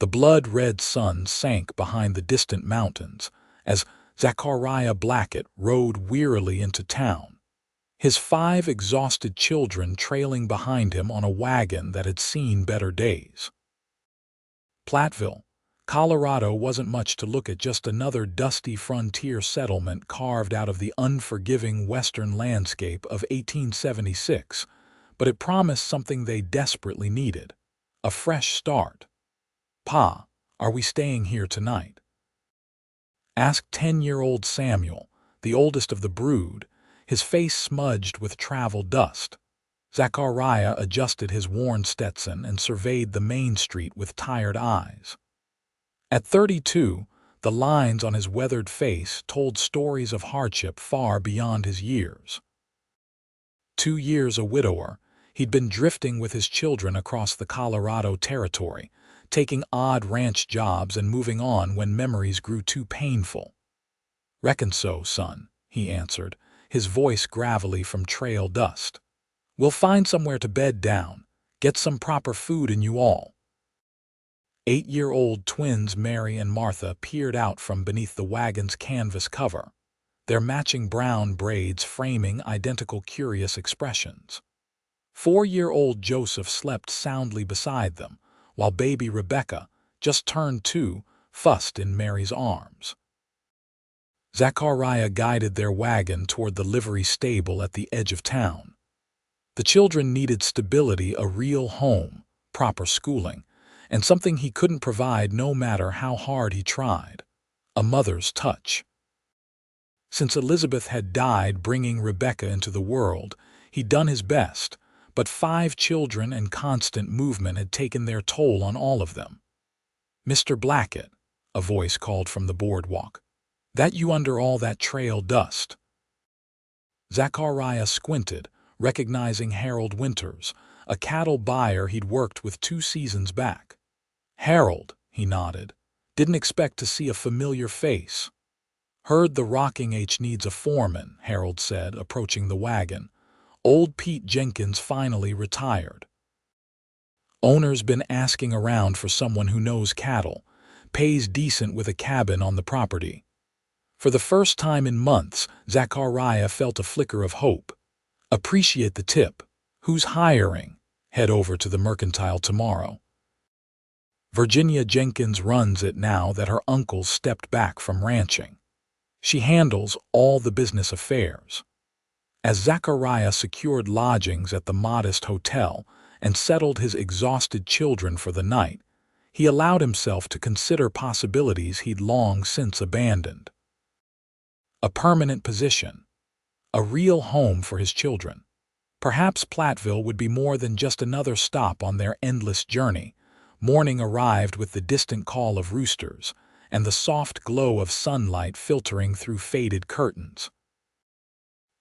The blood-red sun sank behind the distant mountains as Zachariah Blackett rode wearily into town, his 5 exhausted children trailing behind him on a wagon that had seen better days. Platteville, Colorado wasn't much to look at, just another dusty frontier settlement carved out of the unforgiving western landscape of 1876, but it promised something they desperately needed: a fresh start. "Pa, are we staying here tonight?" asked 10-year-old Samuel, the oldest of the brood, his face smudged with travel dust. Zachariah adjusted his worn Stetson and surveyed the main street with tired eyes. At 32, the lines on his weathered face told stories of hardship far beyond his years. 2 years a widower, he'd been drifting with his children across the Colorado Territory, taking odd ranch jobs and moving on when memories grew too painful. "Reckon so, son," he answered, his voice gravelly from trail dust. "We'll find somewhere to bed down, get some proper food in you all." 8-year-old twins Mary and Martha peered out from beneath the wagon's canvas cover, their matching brown braids framing identical curious expressions. 4-year-old Joseph slept soundly beside them, while baby Rebecca, just turned 2, fussed in Mary's arms. Zachariah guided their wagon toward the livery stable at the edge of town. The children needed stability, a real home, proper schooling, and something he couldn't provide no matter how hard he tried: a mother's touch. Since Elizabeth had died bringing Rebecca into the world, he'd done his best, but 5 children and constant movement had taken their toll on all of them. "Mr. Blackett," a voice called from the boardwalk, "that you under all that trail dust?" Zachariah squinted, recognizing Harold Winters, a cattle buyer he'd worked with 2 seasons back. "Harold," he nodded. "Didn't expect to see a familiar face." "Heard the rocking H needs a foreman," Harold said, approaching the wagon. "Old Pete Jenkins finally retired. Owner's been asking around for someone who knows cattle, pays decent with a cabin on the property." For the first time in months, Zachariah felt a flicker of hope. "Appreciate the tip. Who's hiring? Head over to the Mercantile tomorrow." Virginia Jenkins runs it now that her uncle stepped back from ranching. She handles all the business affairs. As Zachariah secured lodgings at the modest hotel and settled his exhausted children for the night, he allowed himself to consider possibilities he'd long since abandoned. A permanent position, a real home for his children. Perhaps Platteville would be more than just another stop on their endless journey. Morning arrived with the distant call of roosters and the soft glow of sunlight filtering through faded curtains.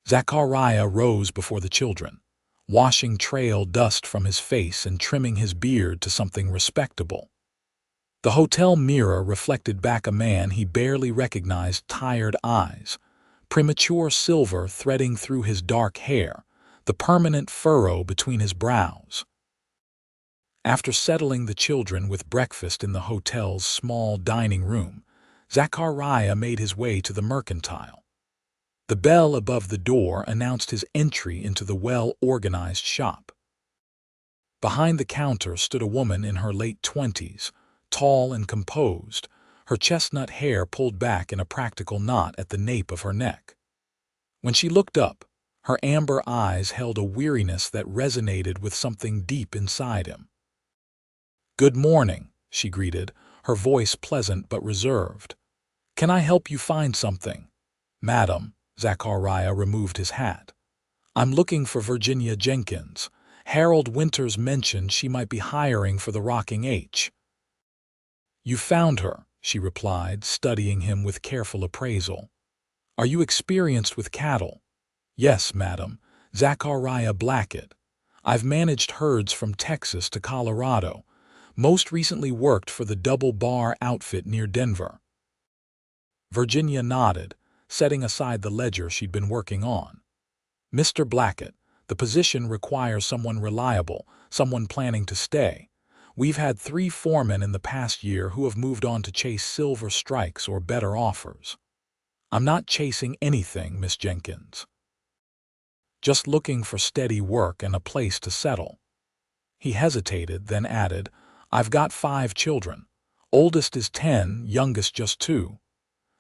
Zachariah rose before the children, washing trail dust from his face and trimming his beard to something respectable. The hotel mirror reflected back a man he barely recognized, tired eyes, premature silver threading through his dark hair, the permanent furrow between his brows. After settling the children with breakfast in the hotel's small dining room, Zachariah made his way to the Mercantile. The bell above the door announced his entry into the well-organized shop. Behind the counter stood a woman in her late 20s, tall and composed, her chestnut hair pulled back in a practical knot at the nape of her neck. When she looked up, her amber eyes held a weariness that resonated with something deep inside him. "Good morning," she greeted, her voice pleasant but reserved. "Can I help you find something?" "Madam," Zachariah removed his hat. "I'm looking for Virginia Jenkins. Harold Winters mentioned she might be hiring for the Rocking H." "You found her," she replied, studying him with careful appraisal. "Are you experienced with cattle?" "Yes, madam. Zachariah Blackett. I've managed herds from Texas to Colorado. Most recently worked for the Double Bar outfit near Denver." Virginia nodded, setting aside the ledger she'd been working on. "Mr. Blackett, the position requires someone reliable, someone planning to stay. We've had 3 foremen in the past year who have moved on to chase silver strikes or better offers. I'm not chasing anything, Miss Jenkins. Just looking for steady work and a place to settle. He hesitated, then added, I've got 5 children. Oldest is 10, youngest just 2.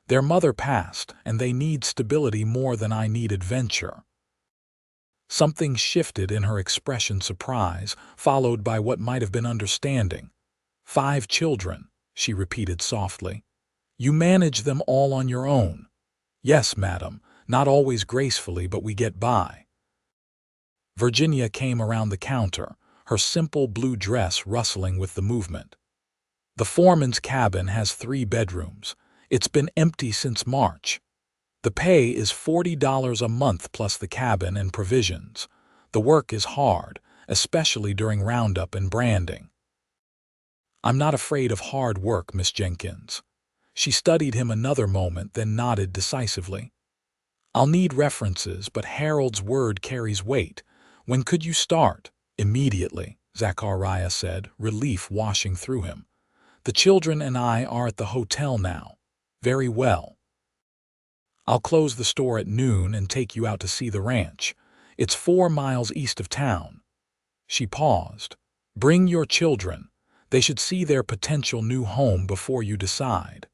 Their mother passed, and they need stability more than I need adventure. Something shifted in her expression, surprise, followed by what might have been understanding. 5 children, she repeated softly. You manage them all on your own. Yes, madam, not always gracefully, but we get by. Virginia came around the counter, her simple blue dress rustling with the movement. The foreman's cabin has 3 bedrooms. It's been empty since March. The pay is $40 a month plus the cabin and provisions. The work is hard, especially during roundup and branding. I'm not afraid of hard work, Miss Jenkins. She studied him another moment, then nodded decisively. I'll need references, but Harold's word carries weight. When could you start? Immediately, Zachariah said, relief washing through him. The children and I are at the hotel now. Very well. I'll close the store at noon and take you out to see the ranch. It's 4 miles east of town. She paused. Bring your children. They should see their potential new home before you decide.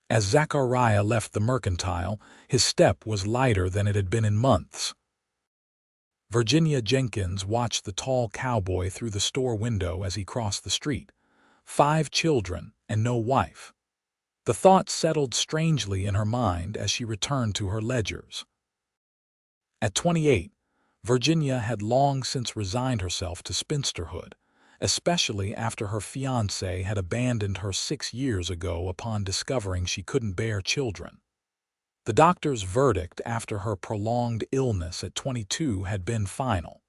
As Zachariah left the mercantile, his step was lighter than it had been in months. Virginia Jenkins watched the tall cowboy through the store window as he crossed the street. 5 children and no wife. The thought settled strangely in her mind as she returned to her ledgers. At 28, Virginia had long since resigned herself to spinsterhood, especially after her fiancé had abandoned her 6 years ago upon discovering she couldn't bear children. The doctor's verdict after her prolonged illness at 22 had been final.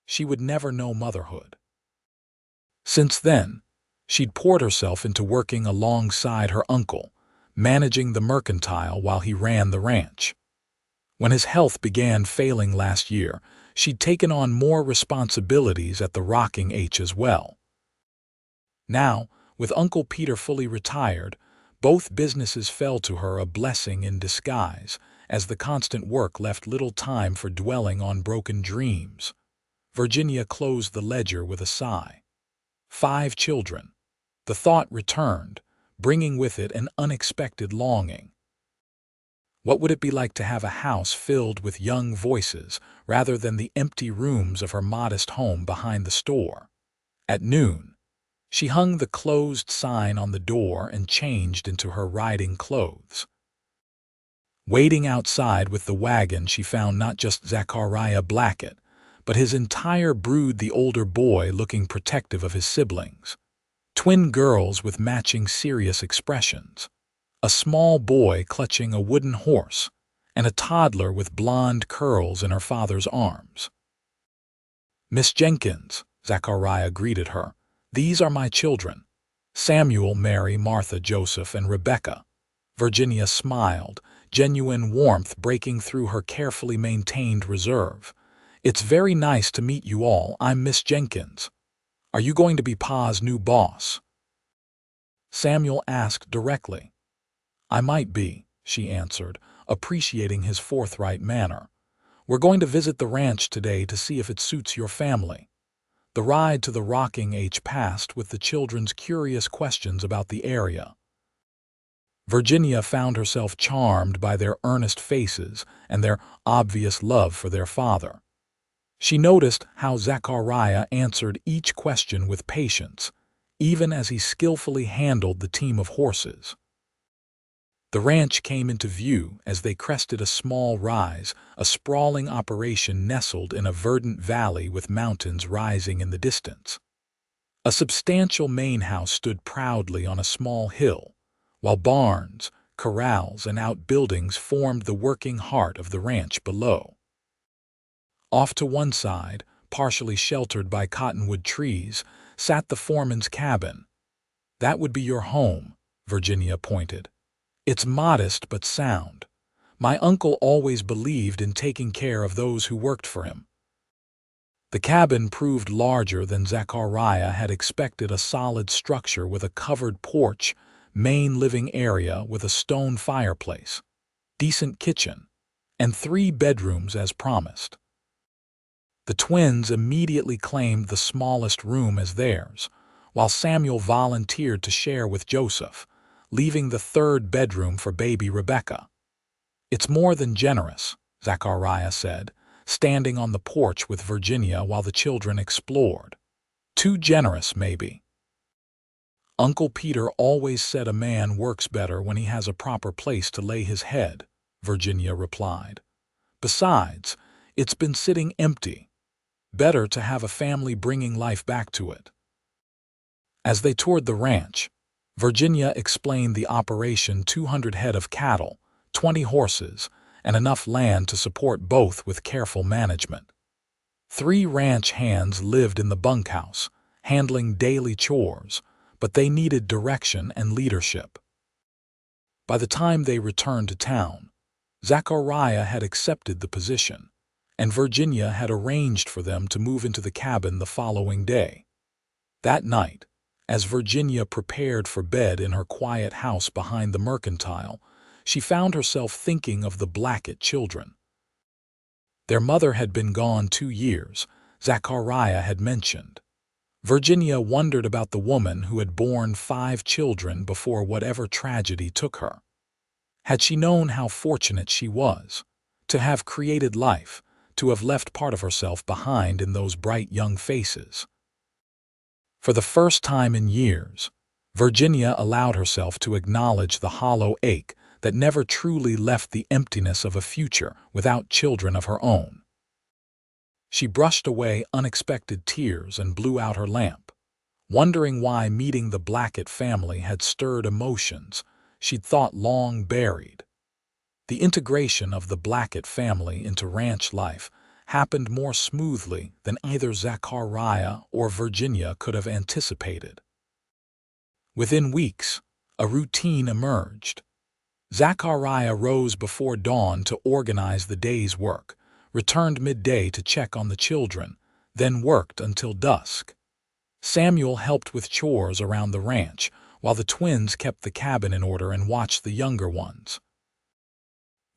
She would never know motherhood. Since then, she'd poured herself into working alongside her uncle, managing the mercantile while he ran the ranch. When his health began failing last year, she'd taken on more responsibilities at the Rocking H as well. Now, with Uncle Peter fully retired, both businesses fell to her, a blessing in disguise, as the constant work left little time for dwelling on broken dreams. Virginia closed the ledger with a sigh. 5 children. The thought returned, bringing with it an unexpected longing. What would it be like to have a house filled with young voices rather than the empty rooms of her modest home behind the store? At noon, she hung the closed sign on the door and changed into her riding clothes. Waiting outside with the wagon, she found not just Zachariah Blackett, but his entire brood, the older boy looking protective of his siblings. Twin girls with matching serious expressions. A small boy clutching a wooden horse, and a toddler with blonde curls in her father's arms. Miss Jenkins, Zachariah greeted her. These are my children. Samuel, Mary, Martha, Joseph, and Rebecca. Virginia smiled, genuine warmth breaking through her carefully maintained reserve. It's very nice to meet you all. I'm Miss Jenkins. Are you going to be Pa's new boss? Samuel asked directly. I might be, she answered, appreciating his forthright manner. We're going to visit the ranch today to see if it suits your family. The ride to the Rocking H passed with the children's curious questions about the area. Virginia found herself charmed by their earnest faces and their obvious love for their father. She noticed how Zachariah answered each question with patience, even as he skillfully handled the team of horses. The ranch came into view as they crested a small rise, a sprawling operation nestled in a verdant valley with mountains rising in the distance. A substantial main house stood proudly on a small hill, while barns, corrals, and outbuildings formed the working heart of the ranch below. Off to one side, partially sheltered by cottonwood trees, sat the foreman's cabin. That would be your home, Virginia pointed. It's modest but sound. My uncle always believed in taking care of those who worked for him. The cabin proved larger than Zachariah had expected, a solid structure with a covered porch, main living area with a stone fireplace, decent kitchen, and 3 bedrooms as promised. The twins immediately claimed the smallest room as theirs, while Samuel volunteered to share with Joseph, leaving the 3rd bedroom for baby Rebecca. "It's more than generous," Zachariah said, standing on the porch with Virginia while the children explored. "Too generous, maybe." "Uncle Peter always said a man works better when he has a proper place to lay his head," Virginia replied. "Besides, it's been sitting empty. Better to have a family bringing life back to it." As they toured the ranch, Virginia explained the operation: 200 head of cattle, 20 horses, and enough land to support both with careful management. 3 ranch hands lived in the bunkhouse, handling daily chores, but they needed direction and leadership. By the time they returned to town, Zachariah had accepted the position, and Virginia had arranged for them to move into the cabin the following day. That night, as Virginia prepared for bed in her quiet house behind the mercantile, she found herself thinking of the Blackett children. Their mother had been gone 2 years, Zachariah had mentioned. Virginia wondered about the woman who had borne 5 children before whatever tragedy took her. Had she known how fortunate she was, to have created life, to have left part of herself behind in those bright young faces? For the first time in years, Virginia allowed herself to acknowledge the hollow ache that never truly left the emptiness of a future without children of her own. She brushed away unexpected tears and blew out her lamp, wondering why meeting the Blackett family had stirred emotions she'd thought long buried. The integration of the Blackett family into ranch life happened more smoothly than either Zachariah or Virginia could have anticipated. Within weeks, a routine emerged. Zachariah rose before dawn to organize the day's work, returned midday to check on the children, then worked until dusk. Samuel helped with chores around the ranch, while the twins kept the cabin in order and watched the younger ones.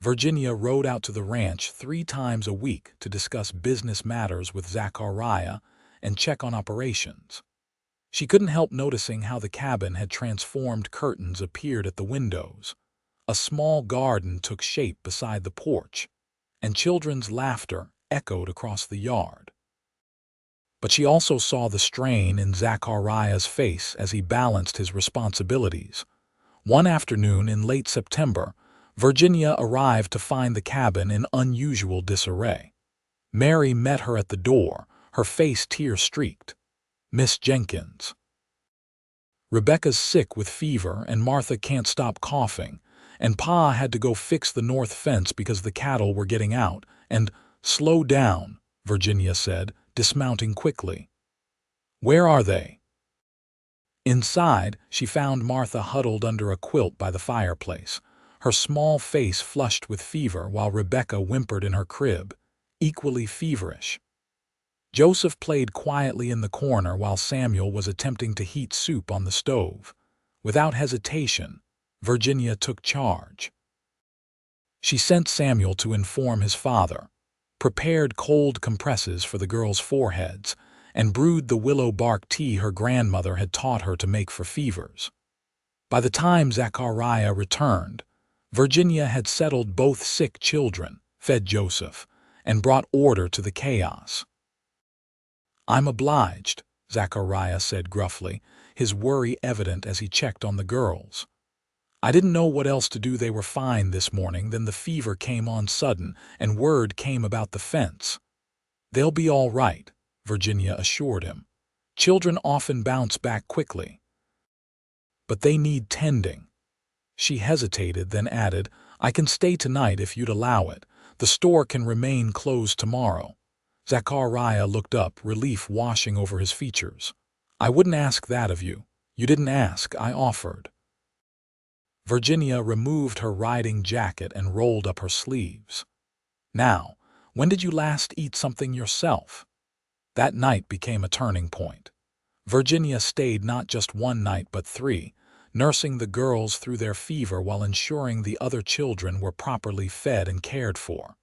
Virginia rode out to the ranch 3 times a week to discuss business matters with Zachariah and check on operations. She couldn't help noticing how the cabin had transformed. Curtains appeared at the windows. A small garden took shape beside the porch, and children's laughter echoed across the yard. But she also saw the strain in Zachariah's face as he balanced his responsibilities. One afternoon in late September, Virginia arrived to find the cabin in unusual disarray. Mary met her at the door, her face tear-streaked. "Miss Jenkins." "Rebecca's sick with fever and Martha can't stop coughing, and Pa had to go fix the north fence because the cattle were getting out, and—" "Slow down," Virginia said, dismounting quickly. "Where are they?" Inside, she found Martha huddled under a quilt by the fireplace, her small face flushed with fever, while Rebecca whimpered in her crib, equally feverish. Joseph played quietly in the corner while Samuel was attempting to heat soup on the stove. Without hesitation, Virginia took charge. She sent Samuel to inform his father, prepared cold compresses for the girls' foreheads, and brewed the willow bark tea her grandmother had taught her to make for fevers. By the time Zachariah returned, Virginia had settled both sick children, fed Joseph, and brought order to the chaos. "I'm obliged," Zachariah said gruffly, his worry evident as he checked on the girls. "I didn't know what else to do. They were fine this morning, then the fever came on sudden, and word came about the fence." "They'll be all right," Virginia assured him. "Children often bounce back quickly. But they need tending." She hesitated, then added, "I can stay tonight if you'd allow it. The store can remain closed tomorrow." Zachariah looked up, relief washing over his features. "I wouldn't ask that of you. You didn't ask, I offered." Virginia removed her riding jacket and rolled up her sleeves. "Now, when did you last eat something yourself?" That night became a turning point. Virginia stayed not just one night but 3, nursing the girls through their fever while ensuring the other children were properly fed and cared for.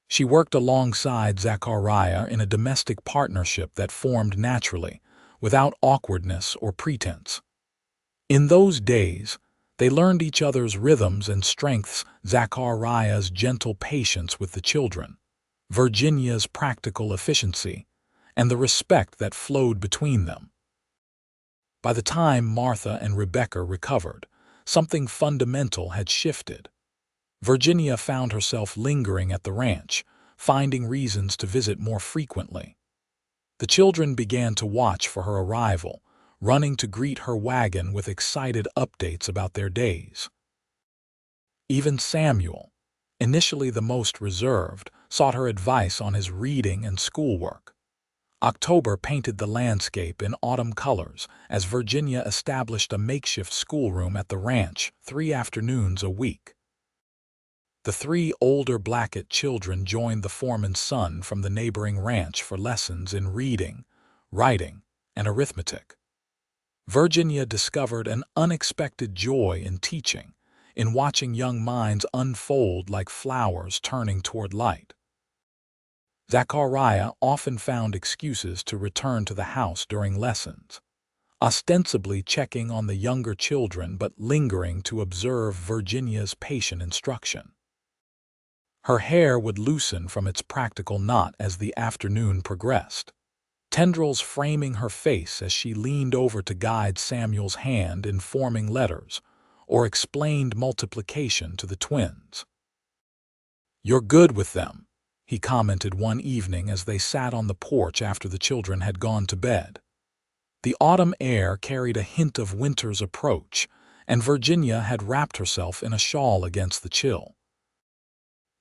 She worked alongside Zachariah in a domestic partnership that formed naturally, without awkwardness or pretense. In those days, they learned each other's rhythms and strengths, Zachariah's gentle patience with the children, Virginia's practical efficiency, and the respect that flowed between them. By the time Martha and Rebecca recovered, something fundamental had shifted. Virginia found herself lingering at the ranch, finding reasons to visit more frequently. The children began to watch for her arrival, running to greet her wagon with excited updates about their days. Even Samuel, initially the most reserved, sought her advice on his reading and schoolwork. October painted the landscape in autumn colors as Virginia established a makeshift schoolroom at the ranch 3 afternoons a week. The 3 older Blackett children joined the foreman's son from the neighboring ranch for lessons in reading, writing, and arithmetic. Virginia discovered an unexpected joy in teaching, in watching young minds unfold like flowers turning toward light. Zachariah often found excuses to return to the house during lessons, ostensibly checking on the younger children but lingering to observe Virginia's patient instruction. Her hair would loosen from its practical knot as the afternoon progressed, tendrils framing her face as she leaned over to guide Samuel's hand in forming letters or explained multiplication to the twins. "You're good with them," he commented one evening as they sat on the porch after the children had gone to bed. The autumn air carried a hint of winter's approach, and Virginia had wrapped herself in a shawl against the chill.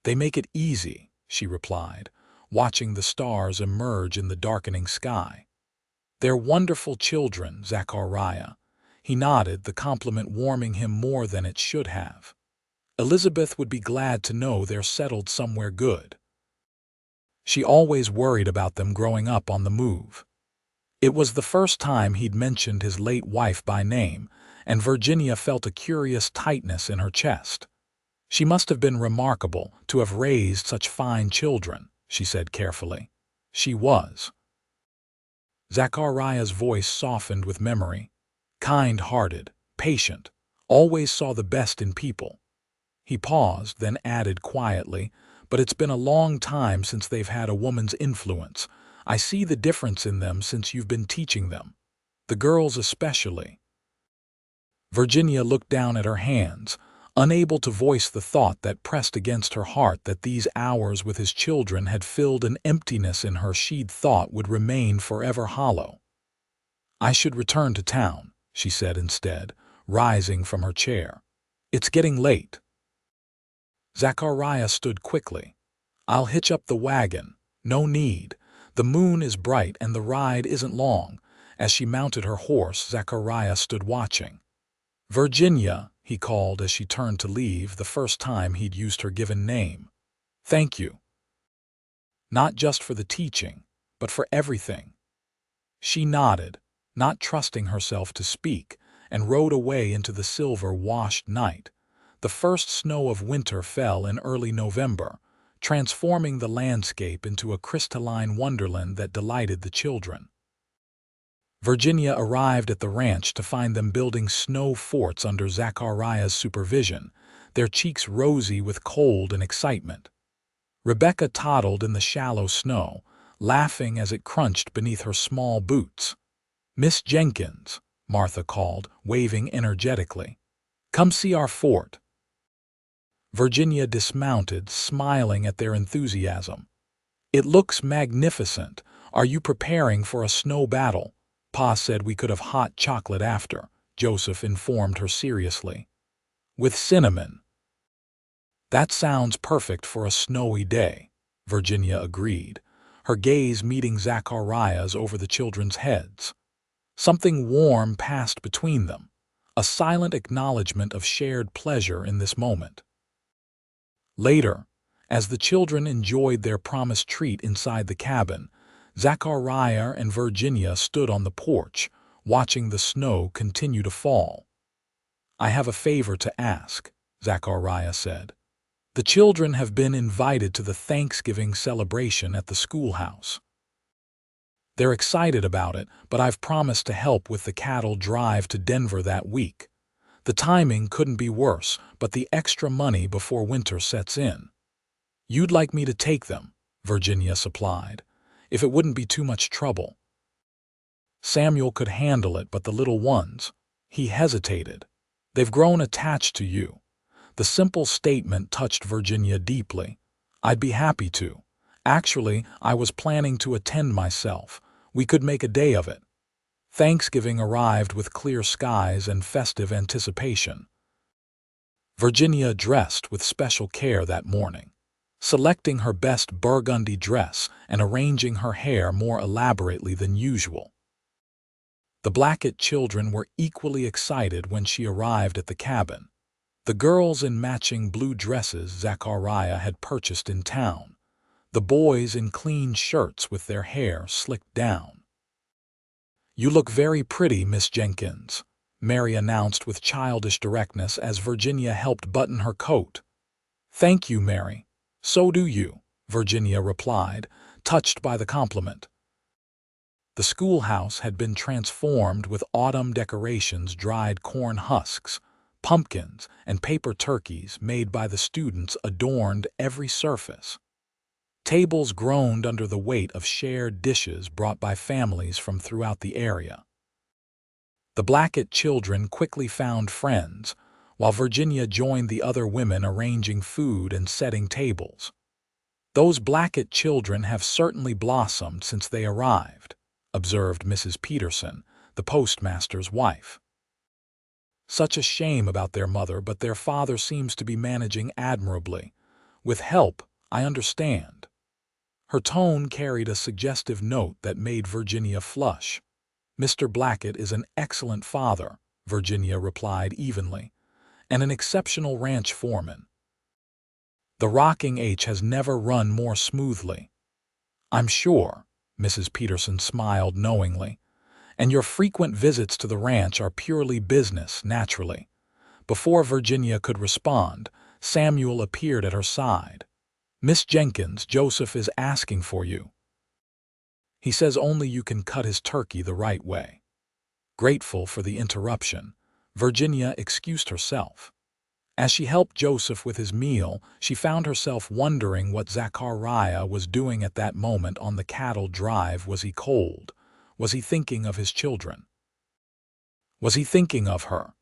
"They make it easy," she replied, watching the stars emerge in the darkening sky. "They're wonderful children, Zachariah." He nodded, the compliment warming him more than it should have. "Elizabeth would be glad to know they're settled somewhere good." She always worried about them growing up on the move. It was the first time he'd mentioned his late wife by name, and Virginia felt a curious tightness in her chest. "She must have been remarkable to have raised such fine children," she said carefully. "She was." Zachariah's voice softened with memory. "Kind-hearted, patient, always saw the best in people." He paused, then added quietly, "But it's been a long time since they've had a woman's influence. I see the difference in them since you've been teaching them. The girls especially." Virginia looked down at her hands, unable to voice the thought that pressed against her heart that these hours with his children had filled an emptiness in her she'd thought would remain forever hollow. "I should return to town," she said instead, rising from her chair. "It's getting late." Zachariah stood quickly. "I'll hitch up the wagon. No need. The moon is bright and the ride isn't long." As she mounted her horse, Zachariah stood watching. "Virginia," he called as she turned to leave, the first time he'd used her given name. "Thank you. Not just for the teaching, but for everything." She nodded, not trusting herself to speak, and rode away into the silver-washed night. The first snow of winter fell in early November, transforming the landscape into a crystalline wonderland that delighted the children. Virginia arrived at the ranch to find them building snow forts under Zachariah's supervision, their cheeks rosy with cold and excitement. Rebecca toddled in the shallow snow, laughing as it crunched beneath her small boots. "Miss Jenkins," Martha called, waving energetically. "Come see our fort." Virginia dismounted, smiling at their enthusiasm. "It looks magnificent. Are you preparing for a snow battle?" "Pa said we could have hot chocolate after," Joseph informed her seriously. "With cinnamon." "That sounds perfect for a snowy day," Virginia agreed, her gaze meeting Zachariah's over the children's heads. Something warm passed between them, a silent acknowledgement of shared pleasure in this moment. Later, as the children enjoyed their promised treat inside the cabin, Zachariah and Virginia stood on the porch, watching the snow continue to fall. "I have a favor to ask," Zachariah said. "The children have been invited to the Thanksgiving celebration at the schoolhouse. They're excited about it, but I've promised to help with the cattle drive to Denver that week. The timing couldn't be worse, but the extra money before winter sets in." "You'd like me to take them," Virginia supplied, "if it wouldn't be too much trouble." "Samuel could handle it, but the little ones—" He hesitated. "They've grown attached to you." The simple statement touched Virginia deeply. "I'd be happy to. Actually, I was planning to attend myself. We could make a day of it." Thanksgiving arrived with clear skies and festive anticipation. Virginia dressed with special care that morning, selecting her best burgundy dress and arranging her hair more elaborately than usual. The Blackett children were equally excited when she arrived at the cabin, the girls in matching blue dresses Zachariah had purchased in town, the boys in clean shirts with their hair slicked down. "You look very pretty, Miss Jenkins," Mary announced with childish directness as Virginia helped button her coat. "Thank you, Mary. So do you," Virginia replied, touched by the compliment. The schoolhouse had been transformed with autumn decorations, dried corn husks, pumpkins, and paper turkeys made by the students adorned every surface. Tables groaned under the weight of shared dishes brought by families from throughout the area. The Blackett children quickly found friends, while Virginia joined the other women arranging food and setting tables. "Those Blackett children have certainly blossomed since they arrived," observed Mrs. Peterson, the postmaster's wife. "Such a shame about their mother, but their father seems to be managing admirably. With help, I understand." Her tone carried a suggestive note that made Virginia flush. "Mr. Blackett is an excellent father," Virginia replied evenly, "and an exceptional ranch foreman. The rocking H has never run more smoothly." "I'm sure," Mrs. Peterson smiled knowingly. "And your frequent visits to the ranch are purely business, naturally." Before Virginia could respond, Samuel appeared at her side. "Miss Jenkins, Joseph is asking for you. He says only you can cut his turkey the right way." Grateful for the interruption, Virginia excused herself. As she helped Joseph with his meal, she found herself wondering what Zachariah was doing at that moment on the cattle drive. Was he cold? Was he thinking of his children? Was he thinking of her?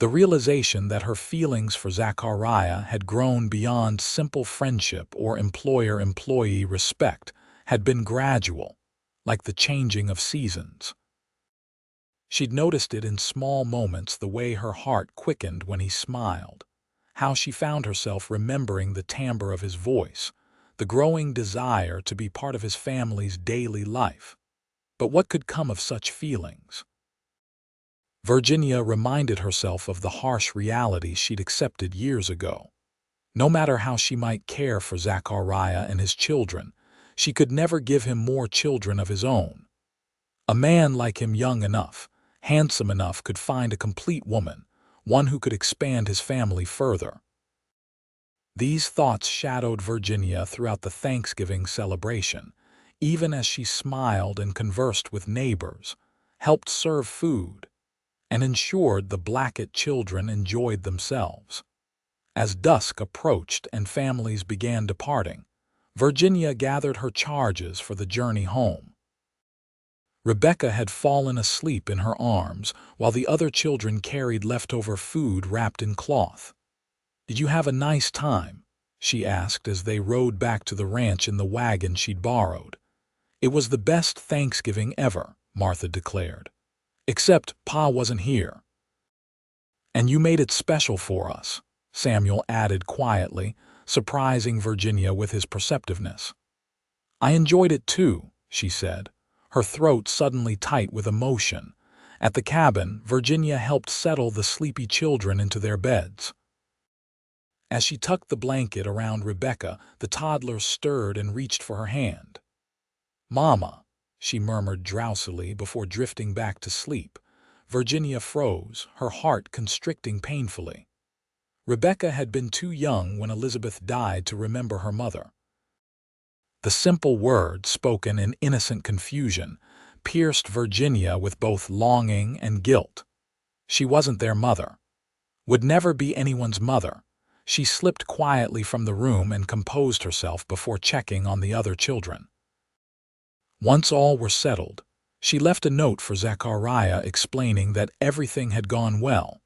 The realization that her feelings for Zachariah had grown beyond simple friendship or employer-employee respect had been gradual, like the changing of seasons. She'd noticed it in small moments, the way her heart quickened when he smiled, how she found herself remembering the timbre of his voice, the growing desire to be part of his family's daily life. But what could come of such feelings? Virginia reminded herself of the harsh reality she'd accepted years ago. No matter how she might care for Zachariah and his children, she could never give him more children of his own. A man like him, young enough, handsome enough, could find a complete woman, one who could expand his family further. These thoughts shadowed Virginia throughout the Thanksgiving celebration, even as she smiled and conversed with neighbors, helped serve food, and ensured the Blackett children enjoyed themselves. As dusk approached and families began departing, Virginia gathered her charges for the journey home. Rebecca had fallen asleep in her arms, while the other children carried leftover food wrapped in cloth. "Did you have a nice time?" she asked as they rode back to the ranch in the wagon she'd borrowed. "It was the best Thanksgiving ever," Martha declared. "Except Pa wasn't here." "And you made it special for us," Samuel added quietly, surprising Virginia with his perceptiveness. "I enjoyed it too," she said, her throat suddenly tight with emotion. At the cabin, Virginia helped settle the sleepy children into their beds. As she tucked the blanket around Rebecca, the toddler stirred and reached for her hand. "Mama," she murmured drowsily before drifting back to sleep. Virginia froze, her heart constricting painfully. Rebecca had been too young when Elizabeth died to remember her mother. The simple word, spoken in innocent confusion, pierced Virginia with both longing and guilt. She wasn't their mother. Would never be anyone's mother. She slipped quietly from the room and composed herself before checking on the other children. Once all were settled, she left a note for Zachariah explaining that everything had gone well,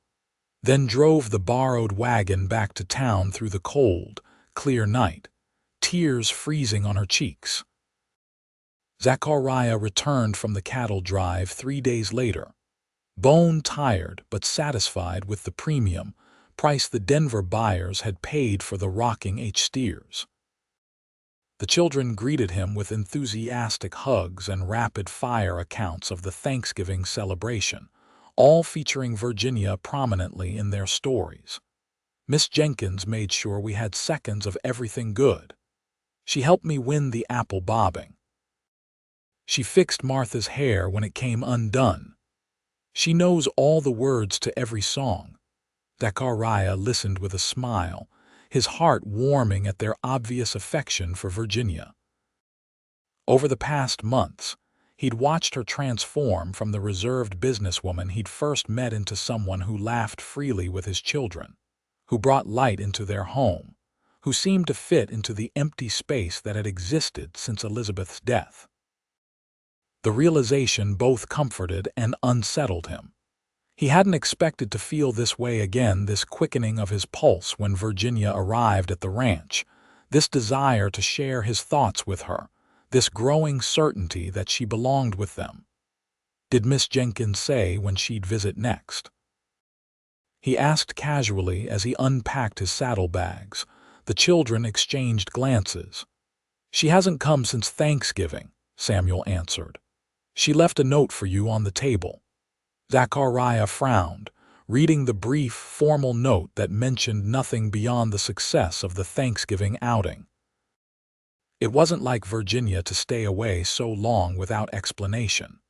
then drove the borrowed wagon back to town through the cold, clear night, tears freezing on her cheeks. Zachariah returned from the cattle drive 3 days later, bone-tired but satisfied with the premium price the Denver buyers had paid for the rocking steers. The children greeted him with enthusiastic hugs and rapid-fire accounts of the Thanksgiving celebration, all featuring Virginia prominently in their stories. Miss Jenkins made sure we had seconds of everything good. She helped me win the apple bobbing. She fixed Martha's hair when it came undone. She knows all the words to every song. Zachariah listened with a smile, his heart warming at their obvious affection for Virginia. Over the past months, he'd watched her transform from the reserved businesswoman he'd first met into someone who laughed freely with his children, who brought light into their home, who seemed to fit into the empty space that had existed since Elizabeth's death. The realization both comforted and unsettled him. He hadn't expected to feel this way again, this quickening of his pulse when Virginia arrived at the ranch, this desire to share his thoughts with her, this growing certainty that she belonged with them. Did Miss Jenkins say when she'd visit next? He asked casually as he unpacked his saddlebags. The children exchanged glances. "She hasn't come since Thanksgiving," Samuel answered. "She left a note for you on the table." Zachariah frowned, reading the brief, formal note that mentioned nothing beyond the success of the Thanksgiving outing. It wasn't like Virginia to stay away so long without explanation.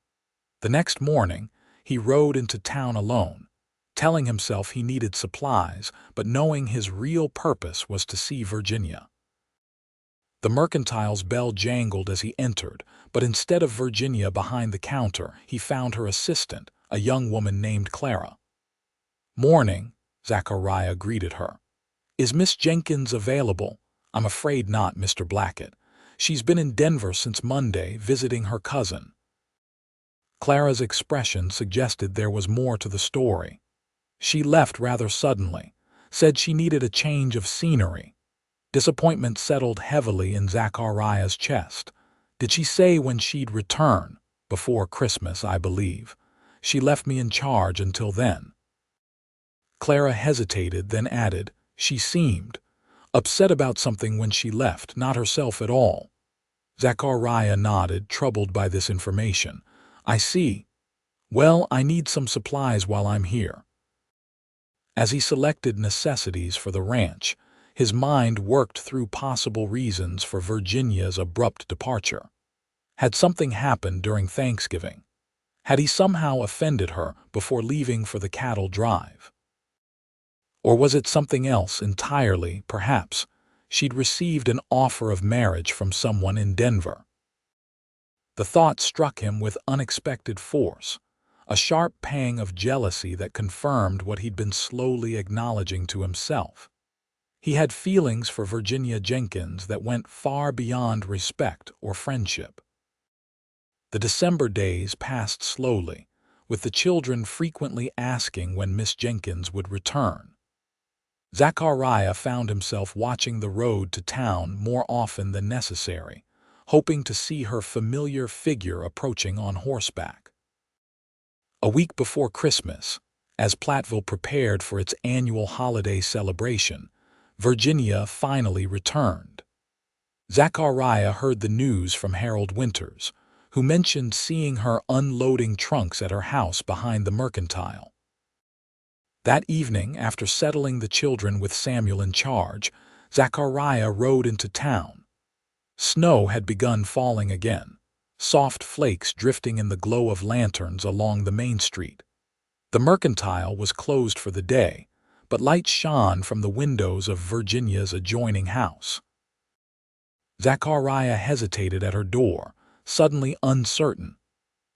The next morning, he rode into town alone, telling himself he needed supplies, but knowing his real purpose was to see Virginia. The mercantile's bell jangled as he entered, but instead of Virginia behind the counter, he found her assistant, a young woman named Clara. "Morning," Zachariah greeted her. "Is Miss Jenkins available?" "I'm afraid not, Mr. Blackett. She's been in Denver since Monday, visiting her cousin." Clara's expression suggested there was more to the story. "She left rather suddenly, said she needed a change of scenery." Disappointment settled heavily in Zachariah's chest. "Did she say when she'd return?" "Before Christmas, I believe. She left me in charge until then." Clara hesitated, then added, "She seemed upset about something when she left, not herself at all." Zachariah nodded, troubled by this information. "I see. Well, I need some supplies while I'm here." As he selected necessities for the ranch, his mind worked through possible reasons for Virginia's abrupt departure. Had something happened during Thanksgiving? Had he somehow offended her before leaving for the cattle drive? Or was it something else entirely, perhaps? She'd received an offer of marriage from someone in Denver. The thought struck him with unexpected force, a sharp pang of jealousy that confirmed what he'd been slowly acknowledging to himself. He had feelings for Virginia Jenkins that went far beyond respect or friendship. The December days passed slowly, with the children frequently asking when Miss Jenkins would return. Zachariah found himself watching the road to town more often than necessary, hoping to see her familiar figure approaching on horseback. A week before Christmas, as Platteville prepared for its annual holiday celebration, Virginia finally returned. Zachariah heard the news from Harold Winters, who mentioned seeing her unloading trunks at her house behind the mercantile. That evening, after settling the children with Samuel in charge, Zachariah rode into town. Snow had begun falling again, soft flakes drifting in the glow of lanterns along the main street. The mercantile was closed for the day, but light shone from the windows of Virginia's adjoining house. Zachariah hesitated at her door, suddenly uncertain.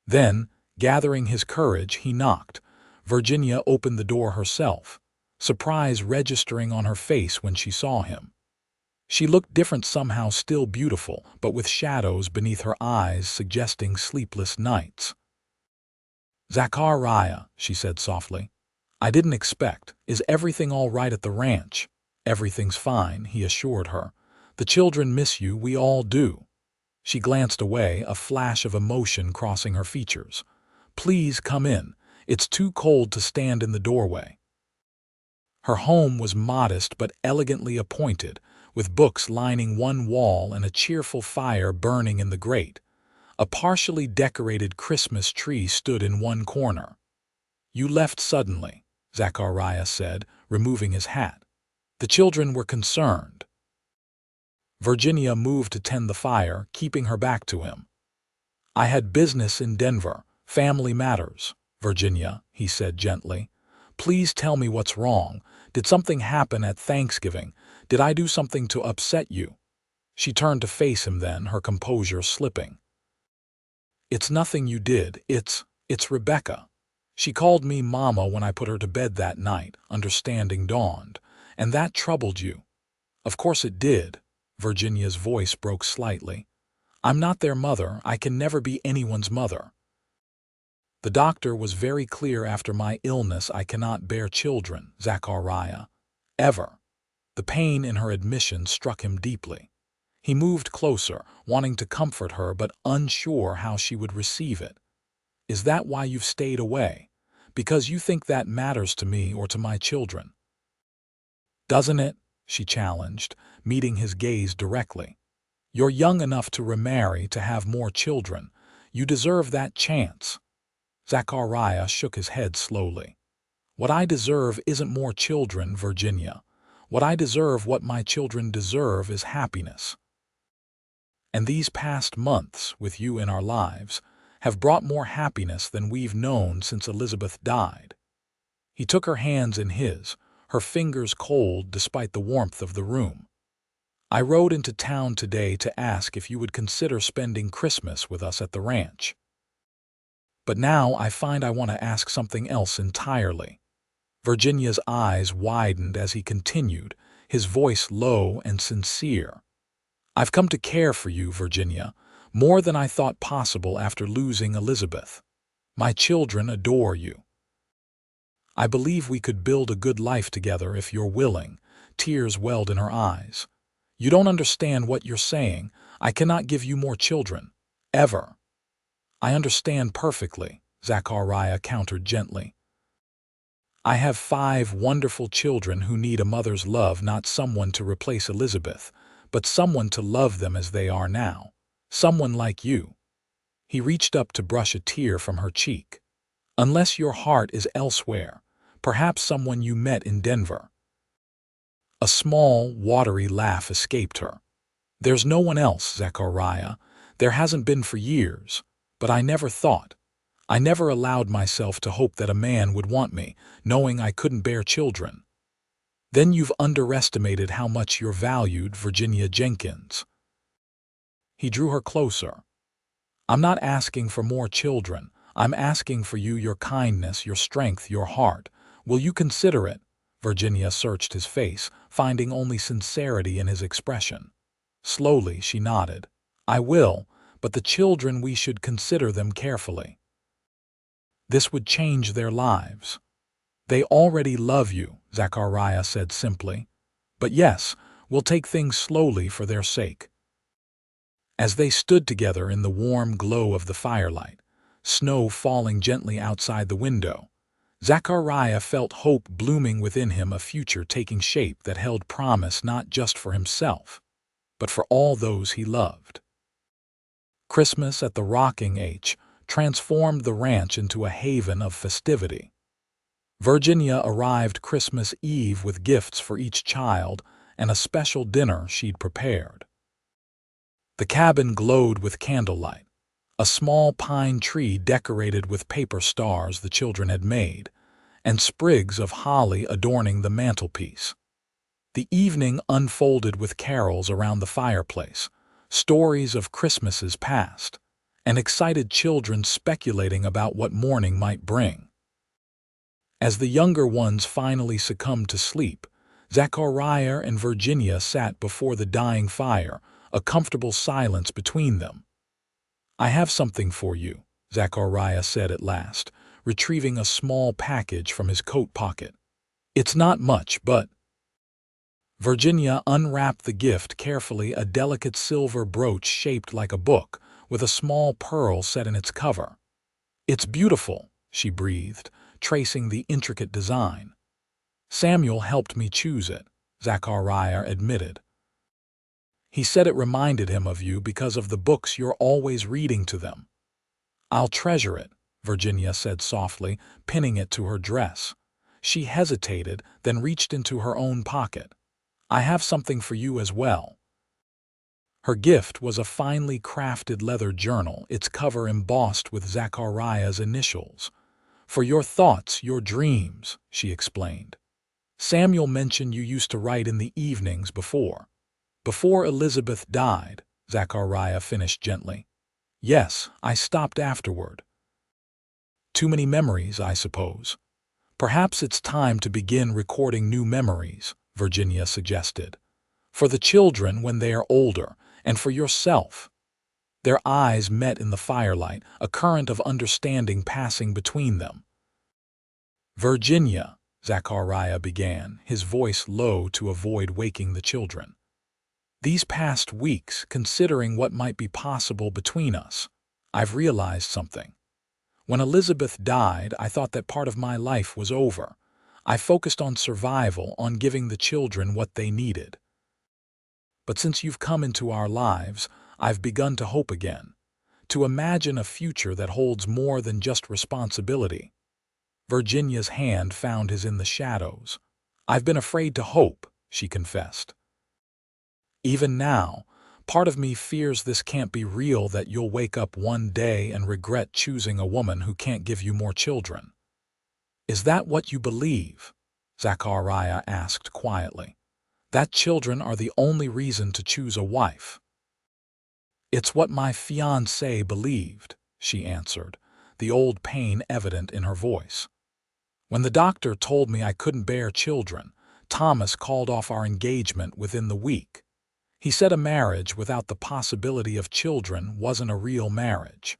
Then, gathering his courage, he knocked. Virginia opened the door herself, surprise registering on her face when she saw him. She looked different, somehow still beautiful, but with shadows beneath her eyes suggesting sleepless nights. "Zachariah," she said softly, "I didn't expect. Is everything all right at the ranch?" "Everything's fine," he assured her. "The children miss you, we all do." She glanced away, a flash of emotion crossing her features. "Please come in. It's too cold to stand in the doorway." Her home was modest but elegantly appointed, with books lining one wall and a cheerful fire burning in the grate. A partially decorated Christmas tree stood in one corner. "You left suddenly," Zachariah said, removing his hat. The children were concerned. Virginia moved to tend the fire, keeping her back to him. "I had business in Denver. Family matters." "Virginia," he said gently, "please tell me what's wrong. Did something happen at Thanksgiving? Did I do something to upset you?" She turned to face him then, her composure slipping. "It's nothing you did. It's Rebecca. She called me Mama when I put her to bed that night," understanding dawned. "And that troubled you." "Of course it did." Virginia's voice broke slightly. "I'm not their mother. I can never be anyone's mother. The doctor was very clear after my illness. I cannot bear children, Zachariah. Ever." The pain in her admission struck him deeply. He moved closer, wanting to comfort her but unsure how she would receive it. "Is that why you've stayed away? Because you think that matters to me or to my children?" "Doesn't it?" she challenged, meeting his gaze directly. "You're young enough to remarry, to have more children. You deserve that chance." Zachariah shook his head slowly. "What I deserve isn't more children, Virginia. What I deserve, what my children deserve, is happiness. And these past months, with you in our lives, have brought more happiness than we've known since Elizabeth died." He took her hands in his, her fingers cold despite the warmth of the room. "I rode into town today to ask if you would consider spending Christmas with us at the ranch. But now I find I want to ask something else entirely." Virginia's eyes widened as he continued, his voice low and sincere. "I've come to care for you, Virginia, more than I thought possible after losing Elizabeth. My children adore you. I believe we could build a good life together if you're willing." Tears welled in her eyes. "You don't understand what you're saying. I cannot give you more children. Ever." "I understand perfectly," Zachariah countered gently. "I have 5 wonderful children who need a mother's love, not someone to replace Elizabeth, but someone to love them as they are now. Someone like you." He reached up to brush a tear from her cheek. "Unless your heart is elsewhere, perhaps someone you met in Denver." A small, watery laugh escaped her. "There's no one else, Zachariah. There hasn't been for years. But I never thought. I never allowed myself to hope that a man would want me, knowing I couldn't bear children." "Then you've underestimated how much you're valued, Virginia Jenkins." He drew her closer. "I'm not asking for more children. I'm asking for you, your kindness, your strength, your heart. Will you consider it?" Virginia searched his face, finding only sincerity in his expression. Slowly she nodded. "I will, but the children, we should consider them carefully. This would change their lives." "They already love you," Zachariah said simply. "But yes, we'll take things slowly for their sake." As they stood together in the warm glow of the firelight, snow falling gently outside the window, Zachariah felt hope blooming within him, a future taking shape that held promise not just for himself, but for all those he loved. Christmas at the Rocking H transformed the ranch into a haven of festivity. Virginia arrived Christmas Eve with gifts for each child and a special dinner she'd prepared. The cabin glowed with candlelight, a small pine tree decorated with paper stars the children had made, and sprigs of holly adorning the mantelpiece. The evening unfolded with carols around the fireplace, stories of Christmases past, and excited children speculating about what morning might bring. As the younger ones finally succumbed to sleep, Zachariah and Virginia sat before the dying fire, a comfortable silence between them. "I have something for you," Zachariah said at last, retrieving a small package from his coat pocket. "It's not much, but—" Virginia unwrapped the gift carefully, a delicate silver brooch shaped like a book, with a small pearl set in its cover. "It's beautiful," she breathed, tracing the intricate design. "Samuel helped me choose it," Zachariah admitted. "He said it reminded him of you because of the books you're always reading to them." "I'll treasure it," Virginia said softly, pinning it to her dress. She hesitated, then reached into her own pocket. "I have something for you as well." Her gift was a finely crafted leather journal, its cover embossed with Zachariah's initials. "For your thoughts, your dreams," she explained. "Samuel mentioned you used to write in the evenings before Elizabeth died," Zachariah finished gently. "Yes, I stopped afterward. Too many memories, I suppose. Perhaps it's time to begin recording new memories," Virginia suggested. "For the children when they are older, and for yourself." Their eyes met in the firelight, a current of understanding passing between them. "Virginia," Zachariah began, his voice low to avoid waking the children. "These past weeks, considering what might be possible between us, I've realized something. When Elizabeth died, I thought that part of my life was over. I focused on survival, on giving the children what they needed. But since you've come into our lives, I've begun to hope again, to imagine a future that holds more than just responsibility." Virginia's hand found his in the shadows. "I've been afraid to hope," she confessed. "Even now, part of me fears this can't be real, that you'll wake up one day and regret choosing a woman who can't give you more children." "Is that what you believe?" Zachariah asked quietly. "That children are the only reason to choose a wife?" "It's what my fiancé believed," she answered, the old pain evident in her voice. "When the doctor told me I couldn't bear children, Thomas called off our engagement within the week. He said a marriage without the possibility of children wasn't a real marriage."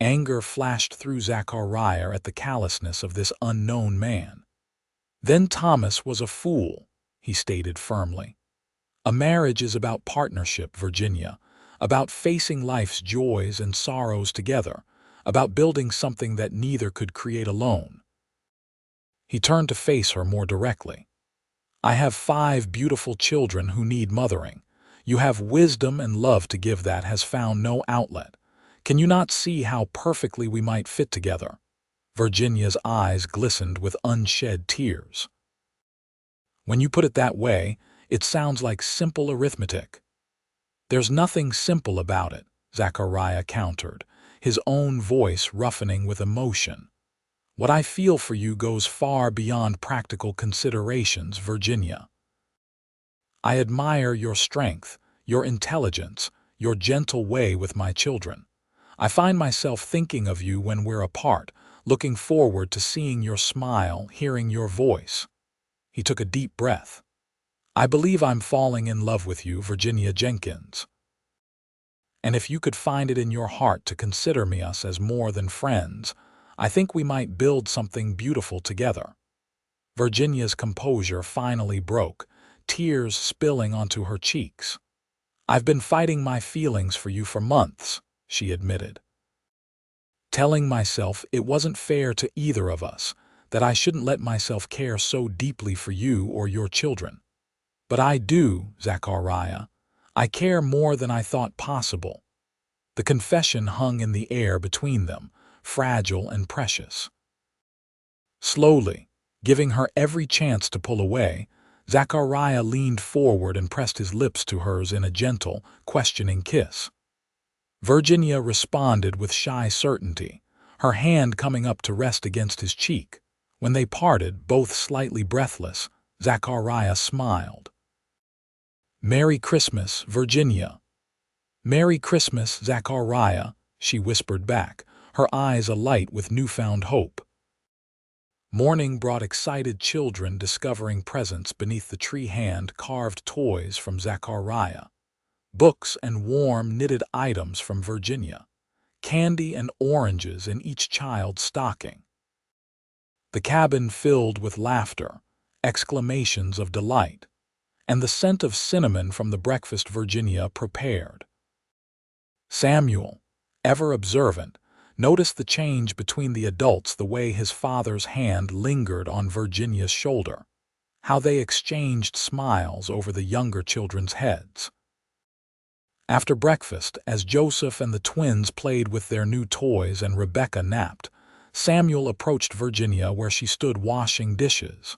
Anger flashed through Zachariah at the callousness of this unknown man. "Then Thomas was a fool," he stated firmly. "A marriage is about partnership, Virginia, about facing life's joys and sorrows together, about building something that neither could create alone." He turned to face her more directly. "I have 5 beautiful children who need mothering. You have wisdom and love to give that has found no outlet. Can you not see how perfectly we might fit together?" Virginia's eyes glistened with unshed tears. "When you put it that way, it sounds like simple arithmetic." "There's nothing simple about it," Zachariah countered, his own voice roughening with emotion. "What I feel for you goes far beyond practical considerations, Virginia. I admire your strength, your intelligence, your gentle way with my children. I find myself thinking of you when we're apart, looking forward to seeing your smile, hearing your voice." He took a deep breath. "I believe I'm falling in love with you, Virginia Jenkins. And if you could find it in your heart to consider us as more than friends, I think we might build something beautiful together." Virginia's composure finally broke, tears spilling onto her cheeks. "I've been fighting my feelings for you for months," she admitted. "Telling myself it wasn't fair to either of us, that I shouldn't let myself care so deeply for you or your children. But I do, Zachariah. I care more than I thought possible." The confession hung in the air between them, fragile and precious. Slowly, giving her every chance to pull away, Zachariah leaned forward and pressed his lips to hers in a gentle, questioning kiss. Virginia responded with shy certainty, her hand coming up to rest against his cheek. When they parted, both slightly breathless, Zachariah smiled. "Merry Christmas, Virginia." "Merry Christmas, Zachariah," she whispered back, her eyes alight with newfound hope. Morning brought excited children discovering presents beneath the tree, hand-carved toys from Zachariah, books and warm knitted items from Virginia, candy and oranges in each child's stocking. The cabin filled with laughter, exclamations of delight, and the scent of cinnamon from the breakfast Virginia prepared. Samuel, ever observant, noticed the change between the adults, the way his father's hand lingered on Virginia's shoulder, how they exchanged smiles over the younger children's heads. After breakfast, as Joseph and the twins played with their new toys and Rebecca napped, Samuel approached Virginia where she stood washing dishes.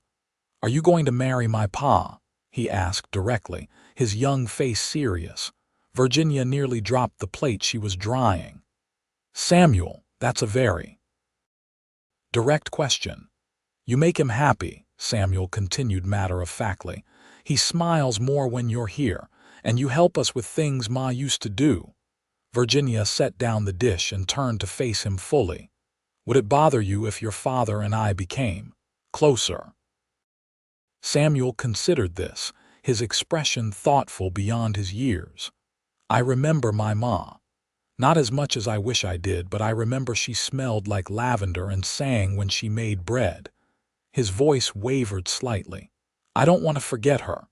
"Are you going to marry my pa?" he asked directly, his young face serious. Virginia nearly dropped the plate she was drying. "Samuel, that's a very direct question." "You make him happy," Samuel continued matter-of-factly. "He smiles more when you're here, and you help us with things Ma used to do." Virginia set down the dish and turned to face him fully. "Would it bother you if your father and I became closer?" Samuel considered this, his expression thoughtful beyond his years. "I remember my ma. Not as much as I wish I did, but I remember she smelled like lavender and sang when she made bread." His voice wavered slightly. "I don't want to forget her."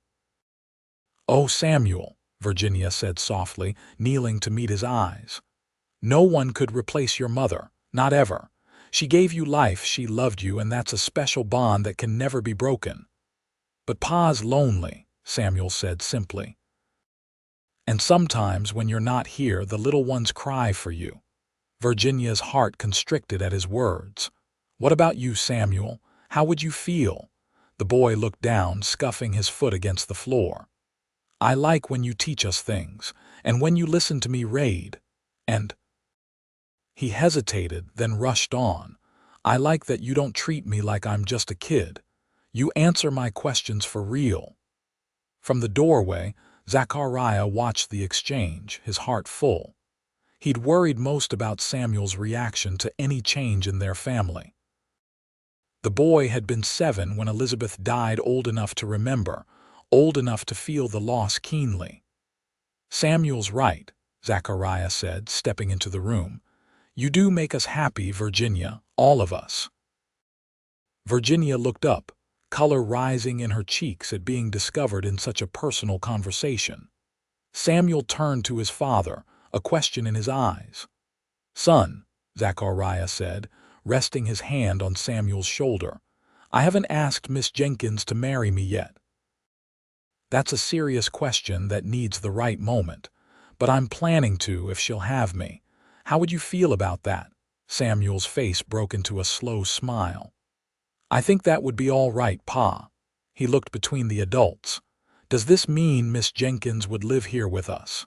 "Oh, Samuel," Virginia said softly, kneeling to meet his eyes. "No one could replace your mother, not ever. She gave you life, she loved you, and that's a special bond that can never be broken." "But Pa's lonely," Samuel said simply. "And sometimes when you're not here, the little ones cry for you." Virginia's heart constricted at his words. "What about you, Samuel? How would you feel?" The boy looked down, scuffing his foot against the floor. "I like when you teach us things, and when you listen to me read. And—" he hesitated, then rushed on. "I like that you don't treat me like I'm just a kid. You answer my questions for real." From the doorway, Zachariah watched the exchange, his heart full. He'd worried most about Samuel's reaction to any change in their family. The boy had been 7 when Elizabeth died, old enough to remember, old enough to feel the loss keenly. "Samuel's right," Zachariah said, stepping into the room. "You do make us happy, Virginia, all of us." Virginia looked up, color rising in her cheeks at being discovered in such a personal conversation. Samuel turned to his father, a question in his eyes. "Son," Zachariah said, resting his hand on Samuel's shoulder, "I haven't asked Miss Jenkins to marry me yet." "That's a serious question that needs the right moment, but I'm planning to if she'll have me. How would you feel about that?" Samuel's face broke into a slow smile. "I think that would be all right, Pa." He looked between the adults. "Does this mean Miss Jenkins would live here with us?"